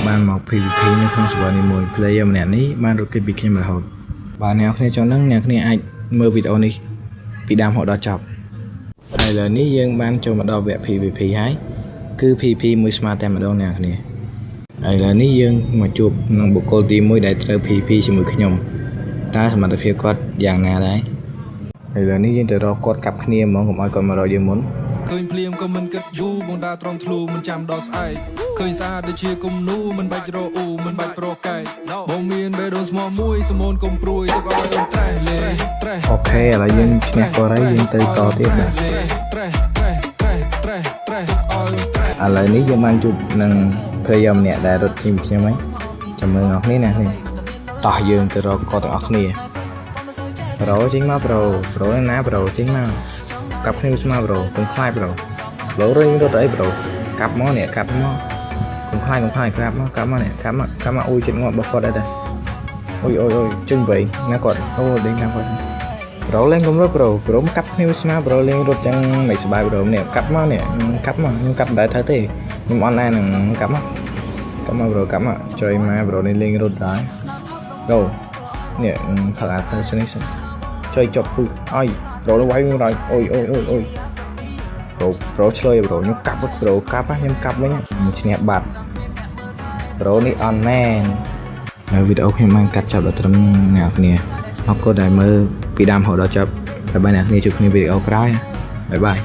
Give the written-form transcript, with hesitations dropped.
បានមក PVP នៅក្នុង server នេះមួយ player ម្នាក់នេះបានរត់គេចពីខ្ញុំរហូតបាទអ្នកគ្នាចង់ដឹងអ្នកគ្នាអាចមើលវីដេអូនេះពីដើមរហូតដល់ចប់ហើយឥឡូវនេះយើងបានចូលមកដល់វគ្គ PVP ហើយគឺ PVP មួយស្មើតែម្ដងអ្នកគ្នាហើយឥឡូវនេះយើងមកជួបនឹងបុគ្គលទី1ដែលត្រូវ PVP ជាមួយខ្ញុំតើសមត្ថភាពគាត់យ៉ាងណាដែរហើយឥឡូវនេះយើងទៅរកគាត់កាប់គ្នាហ្មងកុំឲ្យគាត់មករកយើងមុនឃើញភ្លាមក៏មិនគិតយូរបងដើរត្រង់ធ្លូមិនចាំដល់ស្អែកឃើញស្អាតដូចជាគំនូមិនបាច់រកអ៊ូមិនបាច់ប្រកែកបងមានបេះដូងស្មោះមួយសមូនកុំព្រួយទុកឲ្យអូនត្រេះលេត្រេះអូខេឥឡូវយើងឈ្នះគាត់ហើយយើងទៅតទៀតបាទត្រេះឲ្យឥឡូវនេះយើងបានជួបនឹង player ម្នាក់ដែលរត់ทีมខ្ញុំហើយចាំមើលអ្នកនេះណានេះតោះយើងទៅរកគាត់ទាំងអស់គ្នាប្រូចេញមកប្រូណាប្រូចេញមកកាប់គ្នាស្មើប្រូកុំខ្លាចប្រូរើងរត់អីប្រូកាប់មកនេះកាប់មកកុំខ្លាចក្រាបមកកាប់មកនេះកាប់មកអ៊ុយចិត្តងាប់របស់គាត់ដែរអ៊ុយជើញវែងណាគាត់អូដេញតាមគាត់ប្រូលេងកុំរត់ប្រូកាប់គ្នាស្មើប្រូលេងរត់ចឹងមិនសុបាយប្រូនេះកាប់មកខ្ញុំកាប់មិនដែរត្រូវទេខ្ញុំអនឡាញនឹងកាប់មកប្រូកាប់មកចុយមកប្រូនេះលេងរត់ដែរដូនេះផឹកអាទៅស្នេះចុយចប់ពឹសអើយប្រូវាយមកដល់អ៊ុយប្រូឆ្លើយប្រូខ្ញុំកាប់ប្រូកាប់ខ្ញុំកាប់វិញឈ្នះបាត់ប្រូនេះអនមែននៅវីដេអូខ្ញុំបានកាត់ចប់ដល់ត្រឹមអ្នកគ្នាអរគុណដែលមើលពីដើមរហូតដល់ចប់ហើយបាទអ្នកគ្នាជួបគ្នាវីដេអូក្រោយបាយបាយ